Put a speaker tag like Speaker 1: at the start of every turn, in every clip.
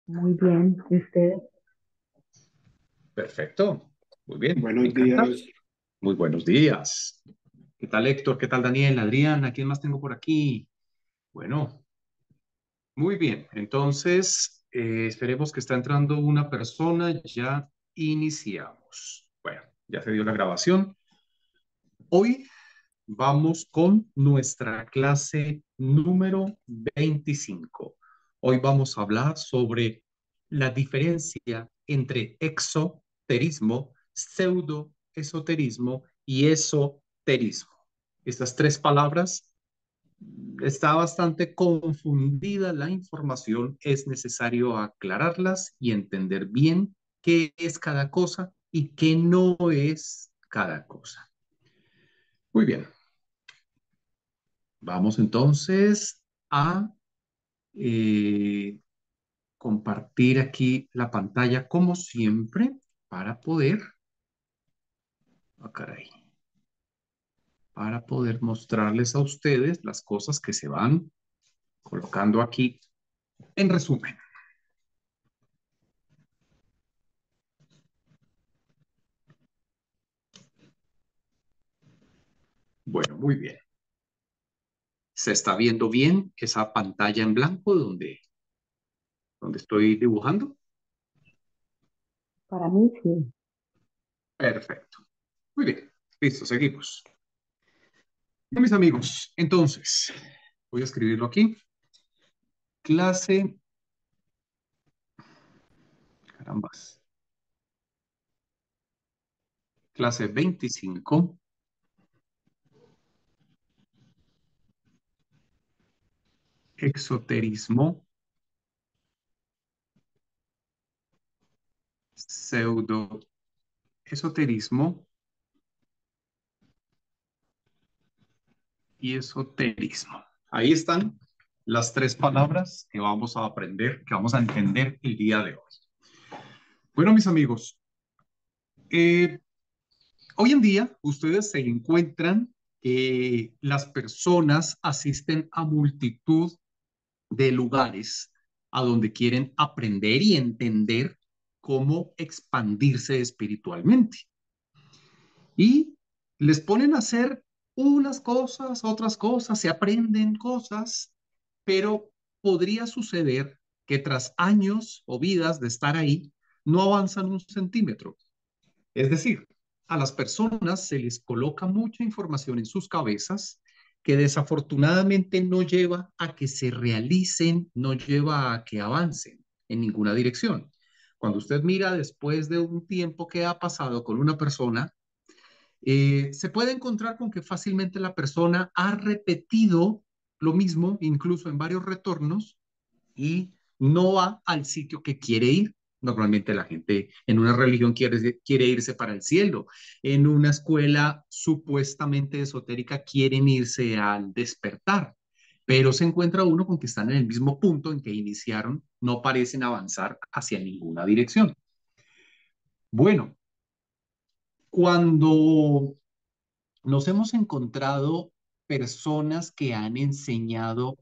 Speaker 1: Muy bien, ¿y usted?
Speaker 2: Perfecto. Muy bien. Me
Speaker 3: Buenos
Speaker 2: encanta.
Speaker 3: días.
Speaker 2: Muy buenos días. ¿Qué tal, Héctor? ¿Qué tal, Daniel? Adriana, ¿quién más tengo por aquí? Bueno, muy bien. Entonces, esperemos que está entrando una persona. Ya iniciamos. Bueno, ya se dio la grabación. Hoy vamos con nuestra clase número 25. Hoy vamos a hablar sobre la diferencia entre exoterismo, pseudoesoterismo y esoterismo. Estas tres palabras, está bastante confundida la información, es necesario aclararlas y entender bien qué es cada cosa y qué no es cada cosa. Muy bien. Vamos entonces a eh, compartir aquí la pantalla como siempre para poder, caray, para poder mostrarles a ustedes las cosas que se van colocando aquí en resumen. Bueno, muy bien. ¿Se está viendo bien esa pantalla en blanco donde estoy dibujando?
Speaker 1: Para mí sí.
Speaker 2: Perfecto. Muy bien. Listo, seguimos. Bien, mis amigos, entonces, voy a escribirlo aquí. Clase, carambas, clase 25, exoterismo, pseudo esoterismo y esoterismo. Ahí están las tres palabras que vamos a aprender, que vamos a entender el día de hoy. Bueno, mis amigos, eh, hoy en día ustedes se encuentran que las personas asisten a multitud de lugares a donde quieren aprender y entender cómo expandirse espiritualmente. Y les ponen a hacer unas cosas, otras cosas, se aprenden cosas, pero podría suceder que tras años o vidas de estar ahí, no avanzan un centímetro. Es decir, a las personas se les coloca mucha información en sus cabezas que desafortunadamente no lleva a que se realicen, no lleva a que avancen en ninguna dirección. Cuando usted mira después de un tiempo que ha pasado con una persona, se puede encontrar con que fácilmente la persona ha repetido lo mismo, incluso en varios retornos, y no va al sitio que quiere ir. Normalmente la gente en una religión quiere irse para el cielo, en una escuela supuestamente esotérica quieren irse al despertar, pero se encuentra uno con que están en el mismo punto en que iniciaron, no parecen avanzar hacia ninguna dirección. Bueno, cuando nos hemos encontrado personas que han enseñado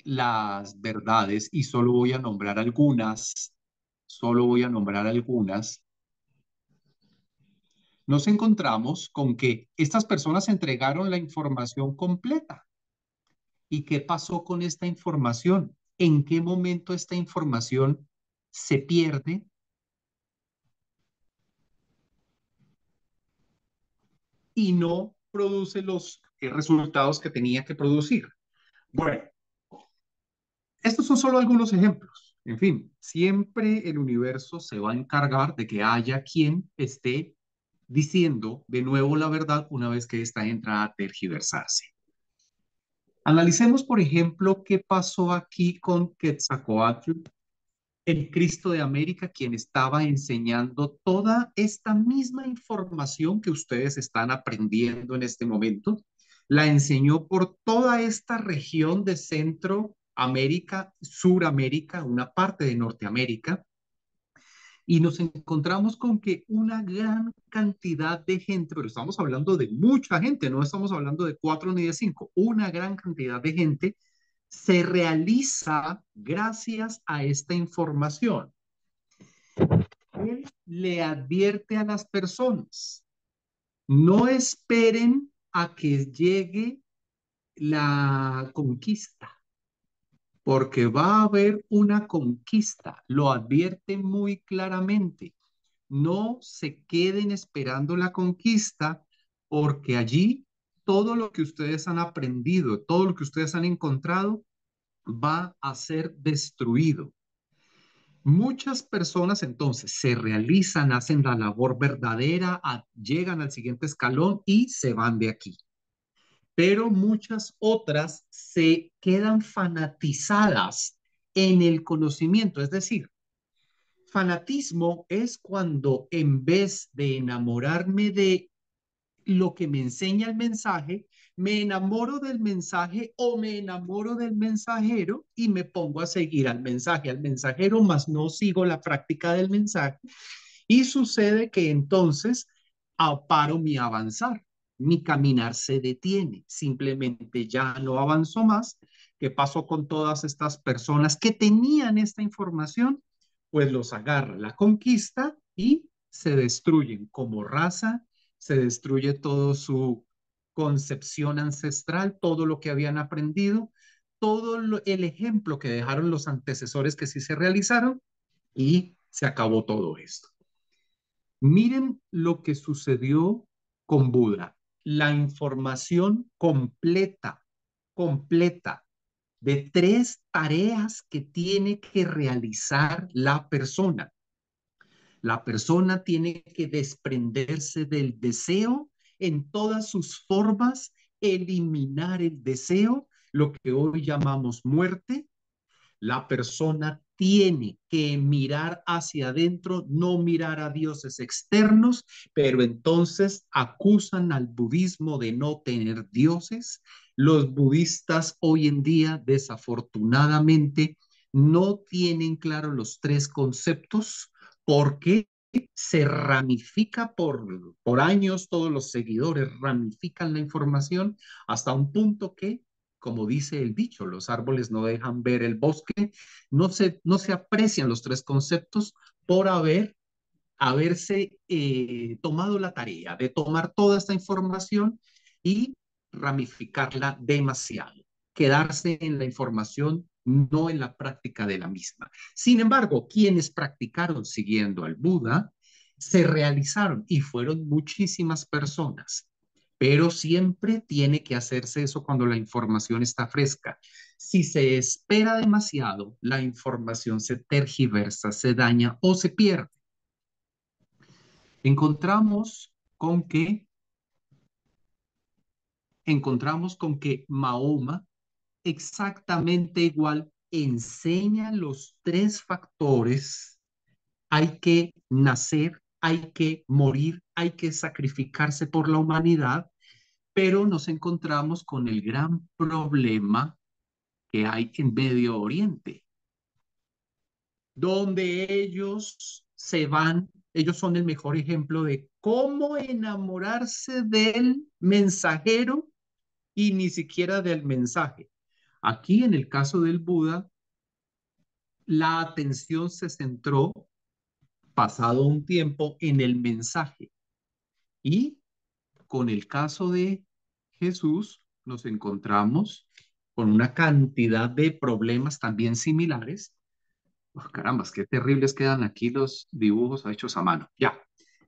Speaker 2: las verdades y solo voy a nombrar algunas, nos encontramos con que estas personas entregaron la información completa. ¿Y qué pasó con esta información? ¿En qué momento esta información se pierde y no produce los resultados que tenía que producir? Bueno, estos son solo algunos ejemplos. En fin, siempre el universo se va a encargar de que haya quien esté diciendo de nuevo la verdad una vez que ésta entra a tergiversarse. Analicemos, por ejemplo, qué pasó aquí con Quetzalcóatl, el Cristo de América, quien estaba enseñando toda esta misma información que ustedes están aprendiendo en este momento. La enseñó por toda esta región de Centroamérica, Suramérica, una parte de Norteamérica, y nos encontramos con que una gran cantidad de gente, pero estamos hablando de mucha gente, no estamos hablando de cuatro ni de cinco, una gran cantidad de gente se realiza gracias a esta información. Él le advierte a las personas, no esperen a que llegue la conquista, porque va a haber una conquista, lo advierte muy claramente. No se queden esperando la conquista, porque allí todo lo que ustedes han aprendido, todo lo que ustedes han encontrado, va a ser destruido. Muchas personas entonces se realizan, hacen la labor verdadera, llegan al siguiente escalón y se van de aquí. Pero muchas otras se quedan fanatizadas en el conocimiento. Es decir, fanatismo es cuando en vez de enamorarme de lo que me enseña el mensaje, me enamoro del mensaje o me enamoro del mensajero y me pongo a seguir al mensaje, al mensajero, más no sigo la práctica del mensaje. Y sucede que entonces paro mi avanzar, mi caminar se detiene, simplemente ya no avanzo más. ¿Qué pasó con todas estas personas que tenían esta información? Pues los agarra la conquista y se destruyen como raza, se destruye todo su concepción ancestral, todo lo que habían aprendido, el ejemplo que dejaron los antecesores que sí se realizaron y se acabó todo esto. Miren lo que sucedió con Buda. La información completa de 3 tareas que tiene que realizar la persona. La persona tiene que desprenderse del deseo en todas sus formas, eliminar el deseo, lo que hoy llamamos muerte. La persona tiene que mirar hacia adentro, no mirar a dioses externos, pero entonces acusan al budismo de no tener dioses. Los budistas hoy en día, desafortunadamente, no tienen claro los 3 conceptos porque se ramifica por años, todos los seguidores ramifican la información hasta un punto que, como dice el dicho, los árboles no dejan ver el bosque, no se aprecian los 3 conceptos por haberse tomado la tarea de tomar toda esta información y ramificarla demasiado, quedarse en la información, no en la práctica de la misma. Sin embargo, quienes practicaron siguiendo al Buda se realizaron y fueron muchísimas personas, pero siempre tiene que hacerse eso cuando la información está fresca. Si se espera demasiado, la información se tergiversa, se daña o se pierde. Encontramos con que, encontramos con que Mahoma exactamente igual enseña los 3 factores. Hay que nacer, hay que morir, hay que sacrificarse por la humanidad, pero nos encontramos con el gran problema que hay en Medio Oriente, donde ellos son el mejor ejemplo de cómo enamorarse del mensajero y ni siquiera del mensaje. Aquí, en el caso del Buda, la atención se centró, pasado un tiempo, en el mensaje. Y con el caso de Jesús, nos encontramos con una cantidad de problemas también similares. Oh, carambas, qué terribles quedan aquí los dibujos hechos a mano. Ya,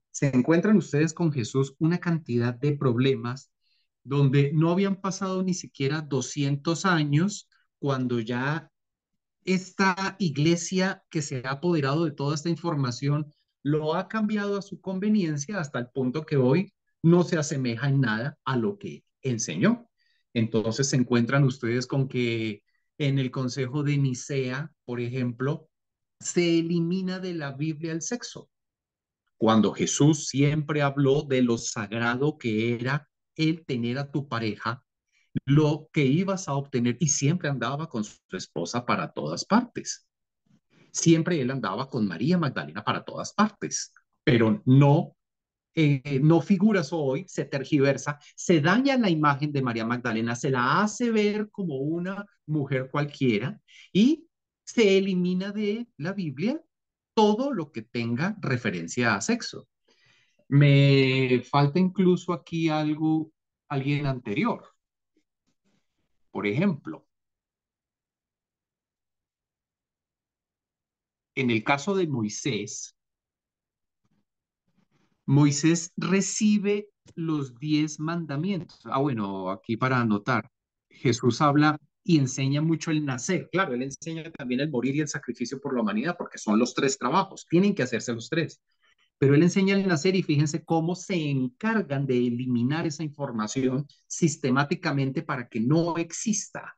Speaker 2: se encuentran ustedes con Jesús una cantidad de problemas donde no habían pasado ni siquiera 200 años cuando ya esta iglesia que se ha apoderado de toda esta información lo ha cambiado a su conveniencia hasta el punto que hoy no se asemeja en nada a lo que enseñó. Entonces se encuentran ustedes con que en el Consejo de Nicea, por ejemplo, se elimina de la Biblia el sexo, cuando Jesús siempre habló de lo sagrado que era el tener a tu pareja, lo que ibas a obtener, y siempre andaba con su esposa para todas partes. Siempre él andaba con María Magdalena para todas partes, pero no no figura eso hoy, se tergiversa, se daña la imagen de María Magdalena, se la hace ver como una mujer cualquiera y se elimina de la Biblia todo lo que tenga referencia a sexo. Me falta incluso aquí algo, alguien anterior. Por ejemplo, en el caso de Moisés, Moisés recibe los 10 mandamientos. Ah, bueno, aquí para anotar, Jesús habla y enseña mucho el nacer. Claro, él enseña también el morir y el sacrificio por la humanidad, porque son los tres trabajos, tienen que hacerse los tres. Pero él enseña el nacer y fíjense cómo se encargan de eliminar esa información sistemáticamente para que no exista.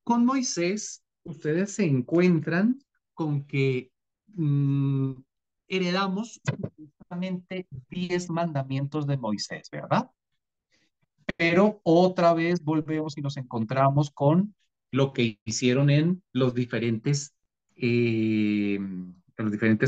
Speaker 2: Con Moisés, ustedes se encuentran con que mm, heredamos justamente 10 mandamientos de Moisés, ¿verdad? Pero otra vez volvemos y nos encontramos con lo que hicieron en los diferentes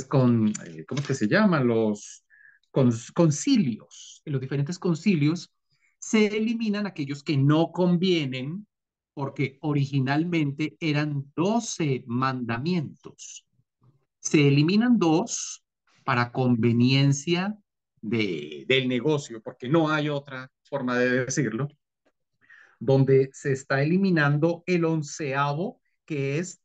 Speaker 2: ¿cómo es que se llaman? Los concilios. En los diferentes concilios se eliminan aquellos que no convienen porque originalmente eran 12 mandamientos. Se eliminan dos para conveniencia del negocio, porque no hay otra forma de decirlo, donde se está eliminando el 11º, que es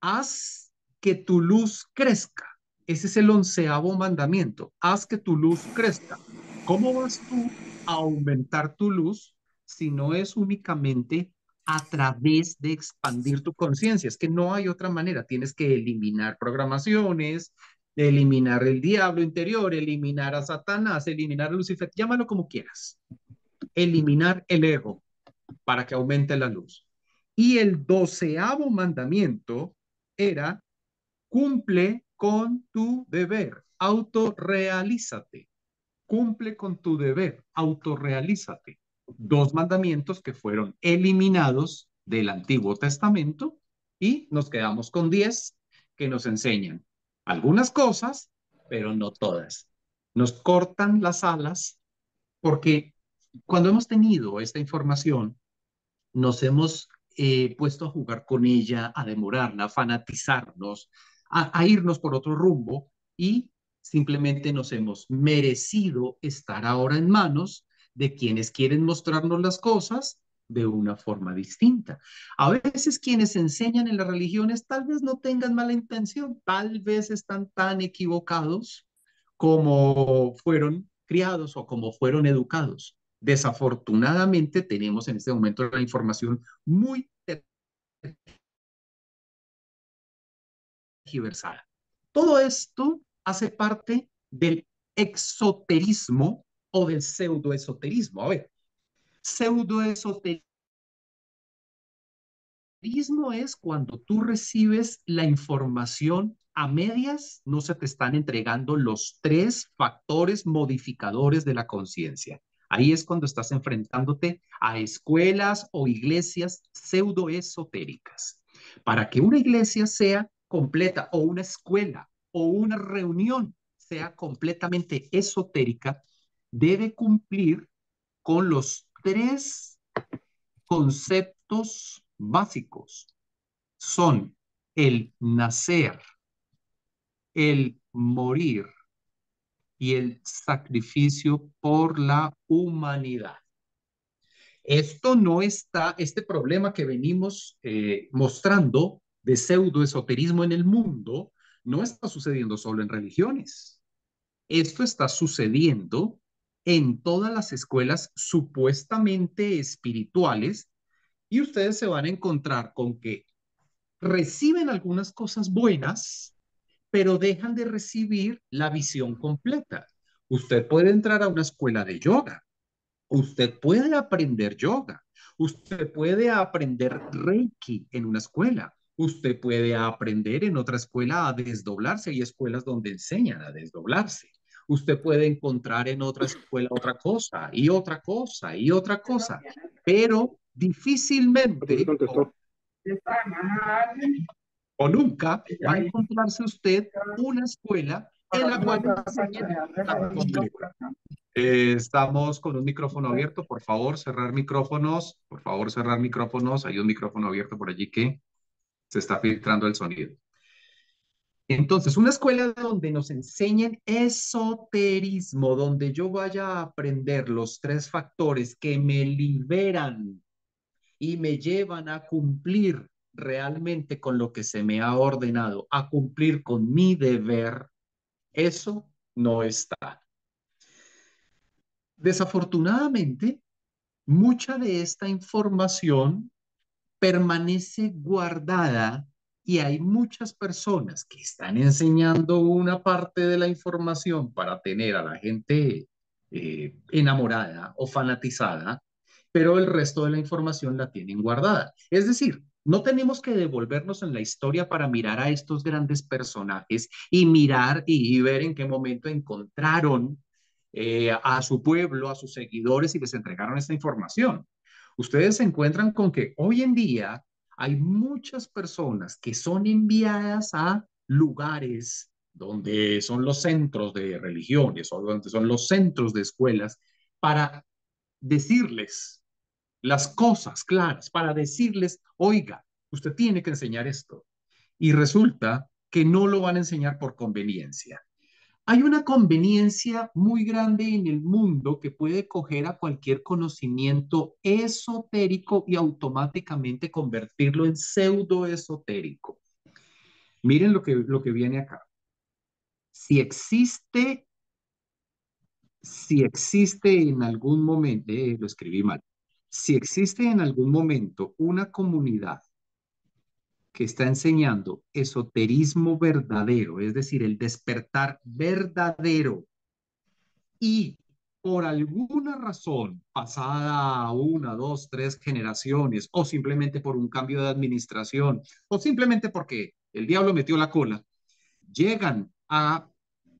Speaker 2: haz que tu luz crezca. Ese es el 11º mandamiento, haz que tu luz crezca. ¿Cómo vas tú a aumentar tu luz si no es únicamente a través de expandir tu conciencia? Es que no hay otra manera, tienes que eliminar programaciones, eliminar el diablo interior, eliminar a Satanás, eliminar a Lucifer, llámalo como quieras, eliminar el ego para que aumente la luz. Y el 12º mandamiento era cumple con tu deber, autorrealízate, cumple con tu deber, autorrealízate. 2 mandamientos que fueron eliminados del Antiguo Testamento y nos quedamos con 10 que nos enseñan algunas cosas, pero no todas. Nos cortan las alas porque cuando hemos tenido esta información, nos hemos puesto a jugar con ella, a demorarla, a fanatizarnos, a irnos por otro rumbo y simplemente nos hemos merecido estar ahora en manos de quienes quieren mostrarnos las cosas de una forma distinta. A veces quienes enseñan en las religiones tal vez no tengan mala intención, tal vez están tan equivocados como fueron criados o como fueron educados. Desafortunadamente tenemos en este momento la información muy tergiversada. Todo esto hace parte del exoterismo o del pseudoesoterismo. A ver, pseudoesoterismo es cuando tú recibes la información a medias, no se te están entregando los 3 factores modificadores de la conciencia. Ahí es cuando estás enfrentándote a escuelas o iglesias pseudoesotéricas. Para que una iglesia sea completa o una escuela o una reunión sea completamente esotérica, debe cumplir con los 3 conceptos básicos. Son el nacer, el morir y el sacrificio por la humanidad. Esto no está, este problema que venimos mostrando de pseudoesoterismo en el mundo, no está sucediendo solo en religiones. Esto está sucediendo en todas las escuelas supuestamente espirituales y ustedes se van a encontrar con que reciben algunas cosas buenas, pero dejan de recibir la visión completa. Usted puede entrar a una escuela de yoga, usted puede aprender yoga, usted puede aprender Reiki en una escuela, usted puede aprender en otra escuela a desdoblarse. Hay escuelas donde enseñan a desdoblarse. Usted puede encontrar en otra escuela otra cosa y otra cosa y otra cosa, pero
Speaker 3: ¿Por qué
Speaker 2: difícilmente
Speaker 3: contestó?
Speaker 2: o nunca va a encontrarse usted una escuela en la cual me enseñan la completa. Estamos con un micrófono abierto, por favor, cerrar micrófonos, por favor, cerrar micrófonos. Hay un micrófono abierto por allí que se está filtrando el sonido. Entonces, una escuela donde nos enseñen esoterismo, donde yo vaya a aprender los tres factores que me liberan y me llevan a cumplir realmente con lo que se me ha ordenado, a cumplir con mi deber, eso no está. Desafortunadamente, mucha de esta información permanece guardada y hay muchas personas que están enseñando una parte de la información para tener a la gente enamorada o fanatizada, pero el resto de la información la tienen guardada. Es decir, no tenemos que devolvernos en la historia para mirar a estos grandes personajes y mirar y ver en qué momento encontraron a su pueblo, a sus seguidores y les entregaron esta información. Ustedes se encuentran con que hoy en día hay muchas personas que son enviadas a lugares donde son los centros de religiones o donde son los centros de escuelas para decirles las cosas claras, para decirles, oiga, usted tiene que enseñar esto. Y resulta que no lo van a enseñar por conveniencia. Hay una conveniencia muy grande en el mundo que puede coger a cualquier conocimiento esotérico y automáticamente convertirlo en pseudoesotérico. Miren lo que viene acá. Si existe, si existe en algún momento, lo escribí mal, si existe en algún momento una comunidad que está enseñando esoterismo verdadero, es decir, el despertar verdadero, y por alguna razón, pasada una, dos, tres generaciones, o simplemente por un cambio de administración, o simplemente porque el diablo metió la cola, llegan a,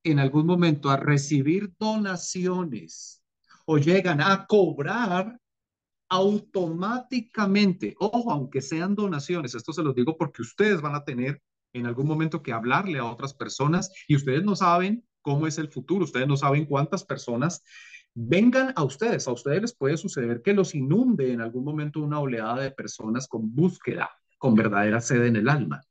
Speaker 2: en algún momento, a recibir donaciones o llegan a cobrar automáticamente, ojo, aunque sean donaciones, esto se los digo porque ustedes van a tener en algún momento que hablarle a otras personas y ustedes no saben cómo es el futuro, ustedes no saben cuántas personas vengan a ustedes les puede suceder que los inunde en algún momento una oleada de personas con búsqueda, con verdadera sed en el alma.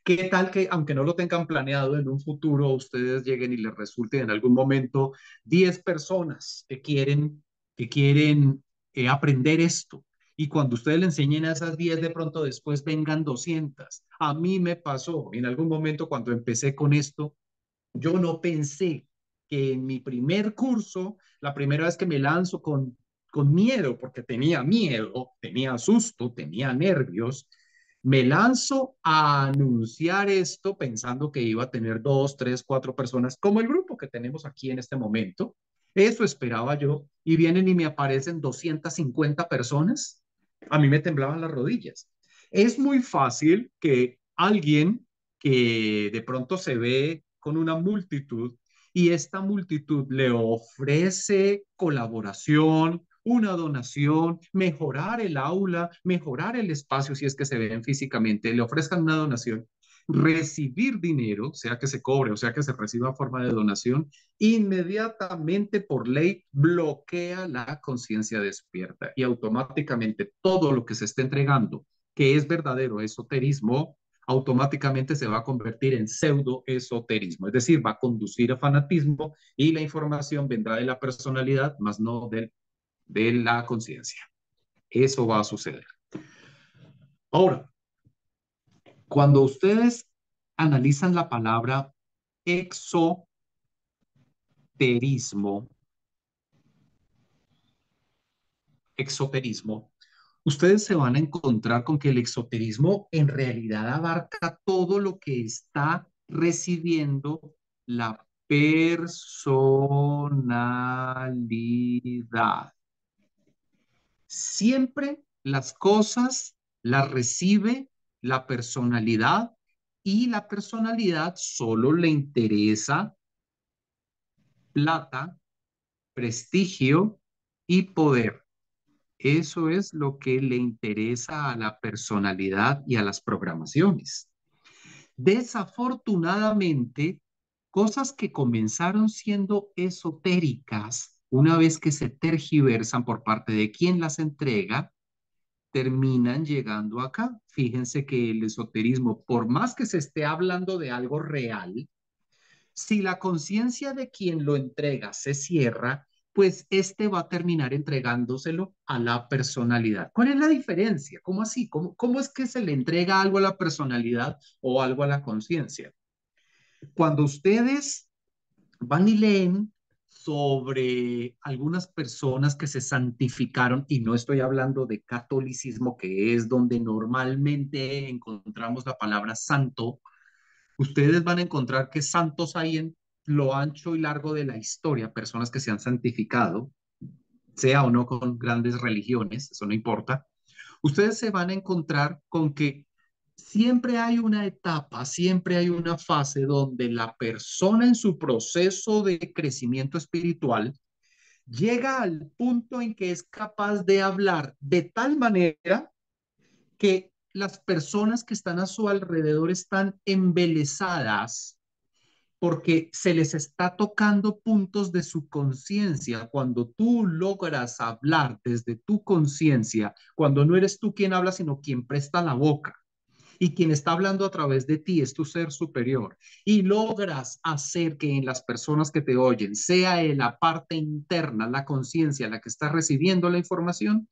Speaker 2: ¿Qué tal que, aunque no lo tengan planeado en un futuro, ustedes lleguen y les resulte en algún momento 10 personas que quieren aprender esto? Y cuando ustedes le enseñen a esas 10 de pronto después vengan 200. A mí me pasó en algún momento cuando empecé con esto, yo no pensé que en mi primer curso, la primera vez que me lanzo con miedo, porque tenía miedo, tenía susto, tenía nervios, me lanzo a anunciar esto pensando que iba a tener dos, tres, cuatro personas, como el grupo que tenemos aquí en este momento. Eso esperaba yo. Y vienen y me aparecen 250 personas. A mí me temblaban las rodillas. Es muy fácil que alguien que de pronto se ve con una multitud y esta multitud le ofrece colaboración, una donación, mejorar el aula, mejorar el espacio si es que se ven físicamente, le ofrezcan una donación, recibir dinero, sea que se cobre o sea que se reciba en forma de donación, inmediatamente por ley bloquea la conciencia despierta y automáticamente todo lo que se esté entregando, que es verdadero esoterismo, automáticamente se va a convertir en pseudoesoterismo, es decir, va a conducir a fanatismo y la información vendrá de la personalidad, más no de la conciencia. Eso va a suceder. Ahora, cuando ustedes analizan la palabra exoterismo, exoterismo, ustedes se van a encontrar con que el exoterismo en realidad abarca todo lo que está recibiendo la personalidad. Siempre las cosas las recibe la personalidad y la personalidad solo le interesa plata, prestigio y poder. Eso es lo que le interesa a la personalidad y a las programaciones. Desafortunadamente, Cosas que comenzaron siendo esotéricas, una vez que se tergiversan por parte de quien las entrega, terminan llegando acá. Fíjense que el esoterismo, por más que se esté hablando de algo real, si la conciencia de quien lo entrega se cierra, pues este va a terminar entregándoselo a la personalidad. ¿Cuál es la diferencia? ¿Cómo así? ¿Cómo es que se le entrega algo a la personalidad o algo a la conciencia? Cuando ustedes van y leen sobre algunas personas que se santificaron, y no estoy hablando de catolicismo, que es donde normalmente encontramos la palabra santo, ustedes van a encontrar que santos hay en lo ancho y largo de la historia, personas que se han santificado, sea o no con grandes religiones, eso no importa. Ustedes se van a encontrar con que siempre hay una etapa, siempre hay una fase donde la persona en su proceso de crecimiento espiritual llega al punto en que es capaz de hablar de tal manera que las personas que están a su alrededor están embelesadas porque se les está tocando puntos de su conciencia. Cuando tú logras hablar desde tu conciencia, cuando no eres tú quien habla, sino quien presta la boca, y quien está hablando a través de ti es tu ser superior, y logras hacer que en las personas que te oyen sea en la parte interna, la conciencia, la que está recibiendo la información,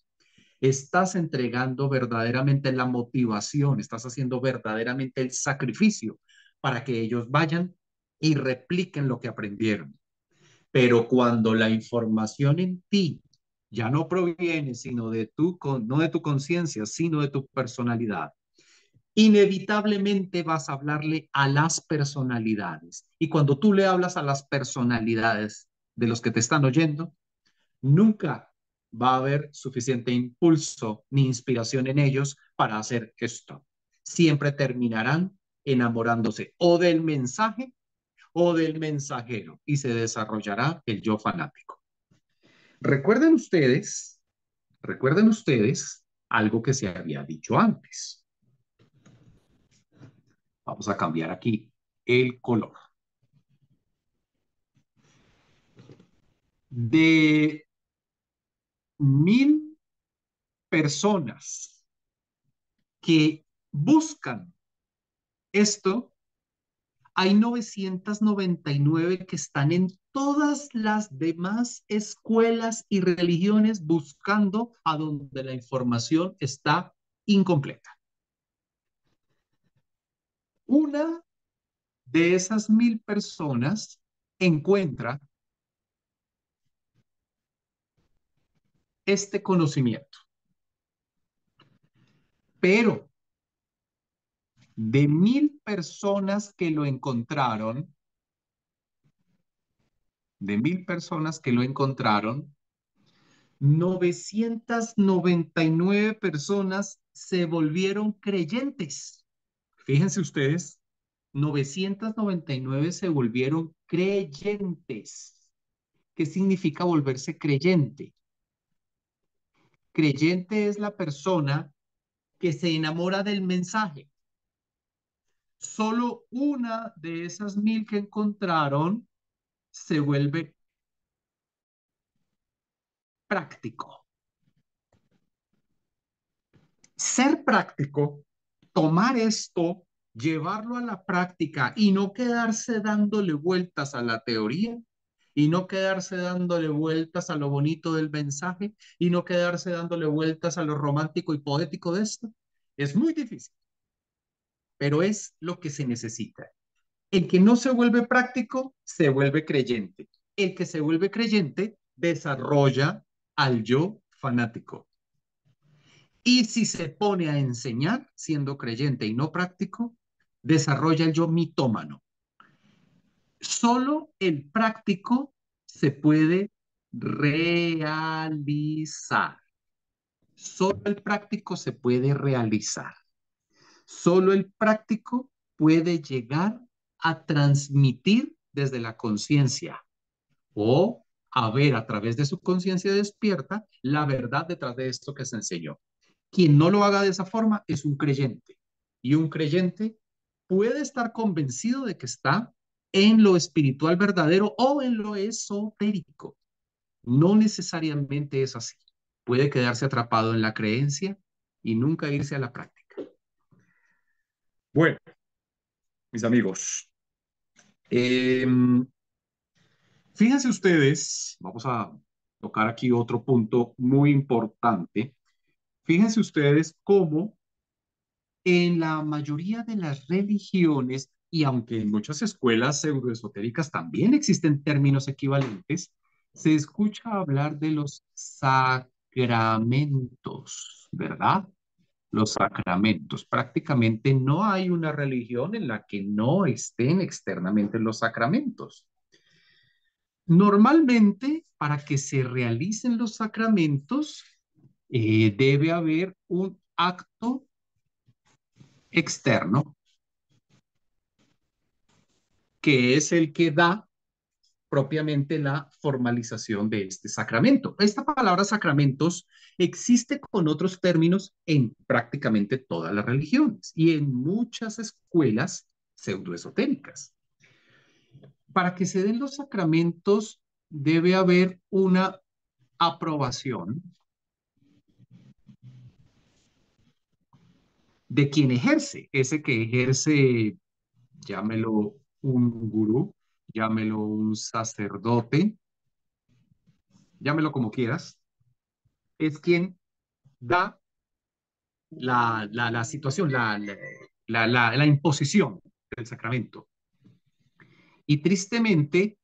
Speaker 2: estás entregando verdaderamente la motivación, estás haciendo verdaderamente el sacrificio para que ellos vayan y repliquen lo que aprendieron. Pero cuando la información en ti ya no proviene sino de no de tu conciencia, sino de tu personalidad, inevitablemente vas a hablarle a las personalidades. Y cuando tú le hablas a las personalidades de los que te están oyendo, nunca va a haber suficiente impulso ni inspiración en ellos para hacer esto. Siempre terminarán enamorándose o del mensaje o del mensajero y se desarrollará el yo fanático. Recuerden ustedes, recuerden ustedes algo que se había dicho antes. Vamos a cambiar aquí el color. De 1,000 personas que buscan esto, hay 999 que están en todas las demás escuelas y religiones buscando a donde la información está incompleta. Una de esas 1,000 personas encuentra este conocimiento, pero de 1,000 personas que lo encontraron, de 1,000 personas que lo encontraron, 999 personas se volvieron creyentes. Fíjense ustedes, 999 se volvieron creyentes. ¿Qué significa volverse creyente? Creyente es la persona que se enamora del mensaje. Solo una de esas 1,000 que encontraron se vuelve práctico. Ser práctico, tomar esto, llevarlo a la práctica y no quedarse dándole vueltas a la teoría y no quedarse dándole vueltas a lo bonito del mensaje y no quedarse dándole vueltas a lo romántico y poético de esto, es muy difícil, pero es lo que se necesita. El que no se vuelve práctico se vuelve creyente. El que se vuelve creyente desarrolla al yo fanático. Y si se pone a enseñar siendo creyente y no práctico, desarrolla el yo mitómano. Solo el práctico se puede realizar. Solo el práctico se puede realizar. Solo el práctico puede llegar a transmitir desde la conciencia o a ver a través de su conciencia despierta la verdad detrás de esto que se enseñó. Quien no lo haga de esa forma es un creyente. Y un creyente puede estar convencido de que está en lo espiritual verdadero o en lo esotérico. No necesariamente es así. Puede quedarse atrapado en la creencia y nunca irse a la práctica. Bueno, mis amigos, eh, fíjense ustedes, vamos a tocar aquí otro punto muy importante. Fíjense ustedes cómo en la mayoría de las religiones, y aunque en muchas escuelas pseudoesotéricas también existen términos equivalentes, se escucha hablar de los sacramentos, ¿verdad? Los sacramentos. Prácticamente no hay una religión en la que no estén externamente los sacramentos. Normalmente, para que se realicen los sacramentos, debe haber un acto externo que es el que da propiamente la formalización de este sacramento. Esta palabra sacramentos existe con otros términos en prácticamente todas las religiones y en muchas escuelas pseudoesotéricas. Para que se den los sacramentos debe haber una aprobación de quien ejerce, ese que ejerce, llámelo un gurú, llámelo un sacerdote, llámelo como quieras, es quien da la situación, la imposición del sacramento. Y tristemente,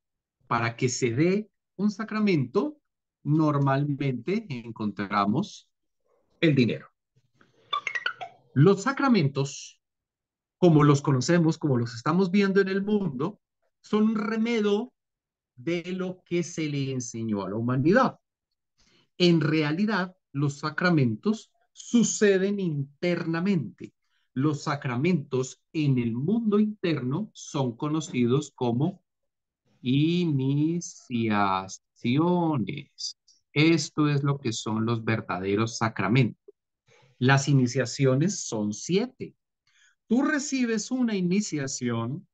Speaker 2: para que se dé un sacramento, normalmente encontramos el dinero. Los sacramentos, como los conocemos, como los estamos viendo en el mundo, son un remedio de lo que se le enseñó a la humanidad. En realidad, los sacramentos suceden internamente. Los sacramentos en el mundo interno son conocidos como iniciaciones. Esto es lo que son los verdaderos sacramentos. Las iniciaciones son 7. Tú recibes una iniciación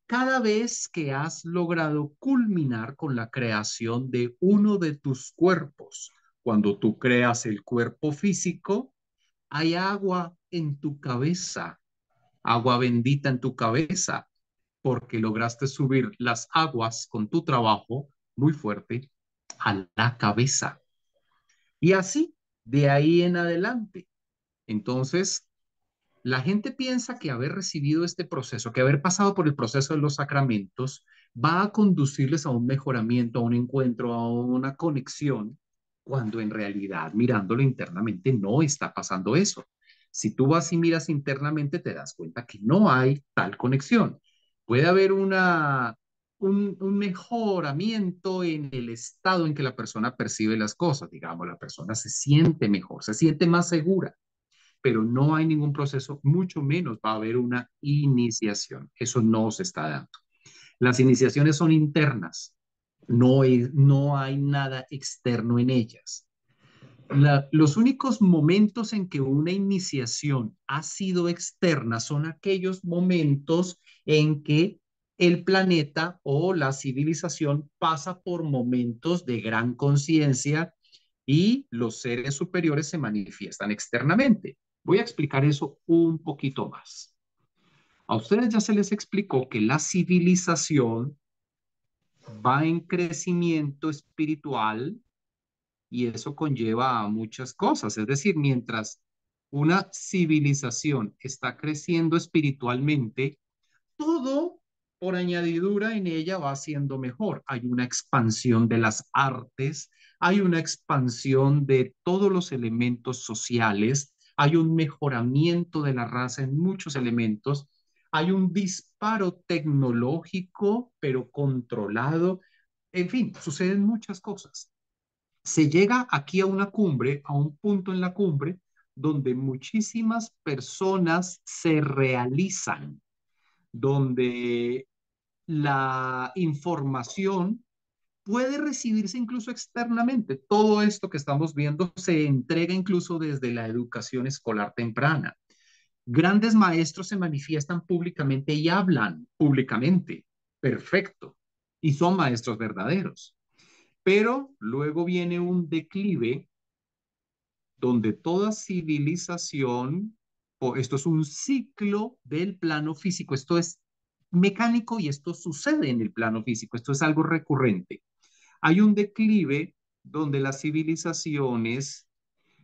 Speaker 2: cada vez que has logrado culminar con la creación de uno de tus cuerpos. Cuando tú creas el cuerpo físico, hay agua en tu cabeza, agua bendita en tu cabeza, porque lograste subir las aguas con tu trabajo muy fuerte a la cabeza. Y así, de ahí en adelante. Entonces, la gente piensa que haber recibido este proceso, que haber pasado por el proceso de los sacramentos, va a conducirles a un mejoramiento, a un encuentro, a una conexión, cuando en realidad, mirándolo internamente, no está pasando eso. Si tú vas y miras internamente, te das cuenta que no hay tal conexión. Puede haber un mejoramiento en el estado en que la persona percibe las cosas. Digamos, la persona se siente mejor, se siente más segura, pero no hay ningún proceso, mucho menos va a haber una iniciación. Eso no se está dando. Las iniciaciones son internas, no hay nada externo en ellas. Los únicos momentos en que una iniciación ha sido externa son aquellos momentos en que el planeta o la civilización pasa por momentos de gran conciencia y los seres superiores se manifiestan externamente. Voy a explicar eso un poquito más. A ustedes ya se les explicó que la civilización va en crecimiento espiritual y eso conlleva a muchas cosas. Es decir, mientras una civilización está creciendo espiritualmente, todo por añadidura en ella va siendo mejor. Hay una expansión de las artes, hay una expansión de todos los elementos sociales, hay un mejoramiento de la raza en muchos elementos, hay un disparo tecnológico, pero controlado. En fin, suceden muchas cosas. Se llega aquí a una cumbre, a un punto en la cumbre, donde muchísimas personas se realizan, donde la información puede recibirse incluso externamente. Todo esto que estamos viendo se entrega incluso desde la educación escolar temprana. Grandes maestros se manifiestan públicamente y hablan públicamente. perfecto, y son maestros verdaderos. Pero luego viene un declive donde toda civilización, o esto es un ciclo del plano físico, esto es mecánico y esto sucede en el plano físico, esto es algo recurrente. Hay un declive donde las civilizaciones,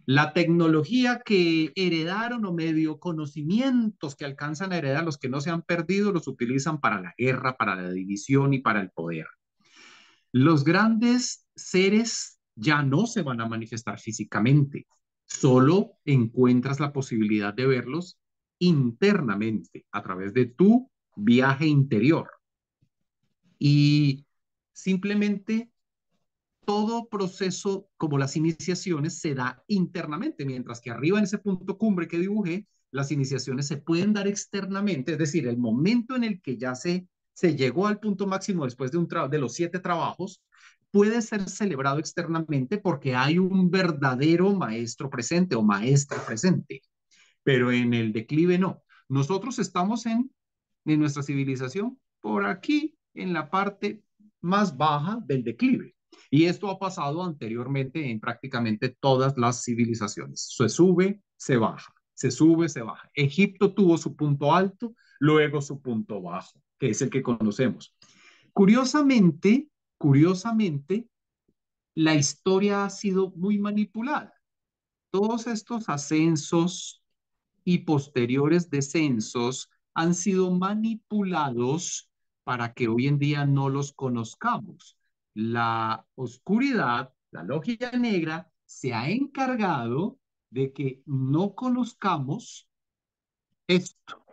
Speaker 2: la tecnología que heredaron o medio conocimientos que alcanzan a heredar, los que no se han perdido, los utilizan para la guerra, para la división y para el poder. Los grandes seres ya no se van a manifestar físicamente, solo encuentras la posibilidad de verlos internamente a través de tu viaje interior. Y simplemente todo proceso, como las iniciaciones, se da internamente, mientras que arriba en ese punto cumbre que dibujé, las iniciaciones se pueden dar externamente, es decir, el momento en el que ya se llegó al punto máximo después de los 7 trabajos, puede ser celebrado externamente porque hay un verdadero maestro presente o maestra presente, pero en el declive no. Nosotros estamos en nuestra civilización por aquí, en la parte más baja del declive. Y esto ha pasado anteriormente en prácticamente todas las civilizaciones. Se sube, se baja, se sube, se baja. Egipto tuvo su punto alto, luego su punto bajo, que es el que conocemos. Curiosamente, la historia ha sido muy manipulada. Todos estos ascensos y posteriores descensos han sido manipulados para que hoy en día no los conozcamos. La oscuridad, la logia negra, se ha encargado de que no conozcamos esto.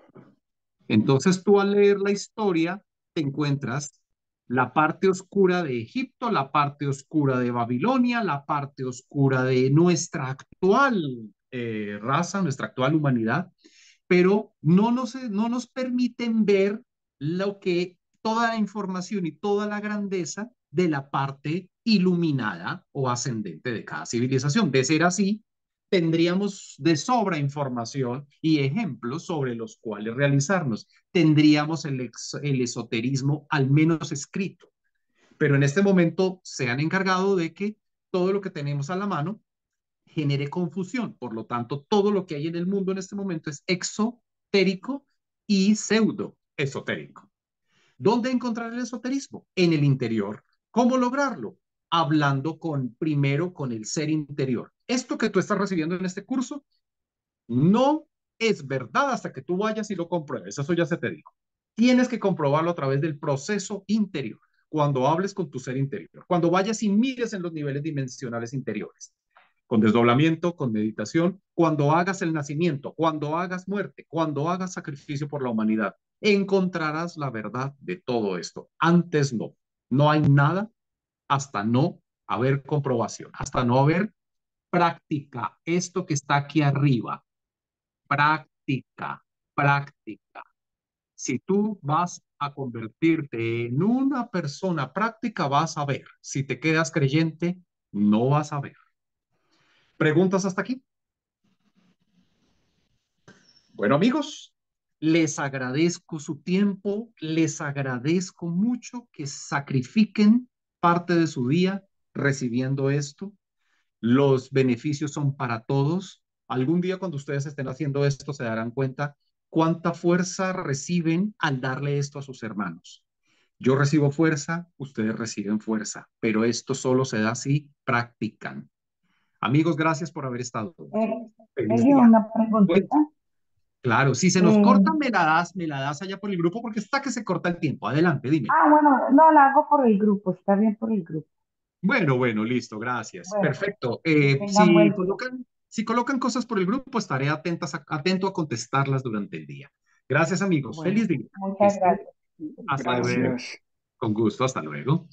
Speaker 2: Entonces tú al leer la historia te encuentras la parte oscura de Egipto, la parte oscura de Babilonia, la parte oscura de nuestra actual raza, nuestra actual humanidad, pero no nos permiten ver lo que toda la información y toda la grandeza de la parte iluminada o ascendente de cada civilización. De ser así, tendríamos de sobra información y ejemplos sobre los cuales realizarnos. Tendríamos el esoterismo al menos escrito, pero en este momento se han encargado de que todo lo que tenemos a la mano genere confusión. Por lo tanto, todo lo que hay en el mundo en este momento es exotérico y pseudo esotérico. ¿Dónde encontrar el esoterismo? En el interior. ¿Cómo lograrlo? Hablando primero con el ser interior. Esto que tú estás recibiendo en este curso no es verdad hasta que tú vayas y lo compruebes. Eso ya se te dijo. Tienes que comprobarlo a través del proceso interior. Cuando hables con tu ser interior, cuando vayas y mires en los niveles dimensionales interiores, con desdoblamiento, con meditación, cuando hagas el nacimiento, cuando hagas muerte, cuando hagas sacrificio por la humanidad, encontrarás la verdad de todo esto. Antes no, no hay nada hasta no haber comprobación, hasta no haber práctica. Esto que está aquí arriba, práctica, práctica. Si tú vas a convertirte en una persona práctica, vas a ver. Si te quedas creyente, no vas a ver. ¿Preguntas hasta aquí? Bueno, amigos, les agradezco su tiempo, les agradezco mucho que sacrifiquen parte de su día recibiendo esto. Los beneficios son para todos. Algún día cuando ustedes estén haciendo esto se darán cuenta cuánta fuerza reciben al darle esto a sus hermanos. Yo recibo fuerza, ustedes reciben fuerza, pero esto solo se da si practican. Amigos, gracias por haber estado hoy.
Speaker 1: Eh,
Speaker 2: Feliz
Speaker 1: Sergio,
Speaker 2: día.
Speaker 1: una preguntita.
Speaker 2: Claro, si se nos
Speaker 1: Eh,
Speaker 2: corta, me la das allá por el grupo porque está que se corta el tiempo. Adelante, dime.
Speaker 1: bueno, no, la hago por el grupo, está bien por el grupo.
Speaker 2: Bueno, listo, gracias.
Speaker 1: Bueno,
Speaker 2: Perfecto.
Speaker 1: que tengan buen día.
Speaker 2: Si colocan cosas por el grupo, estaré atento a contestarlas durante el día. Gracias, amigos.
Speaker 1: Bueno,
Speaker 2: Feliz día.
Speaker 1: muchas gracias.
Speaker 2: Hasta luego.
Speaker 3: Gracias.
Speaker 2: Con gusto, hasta luego.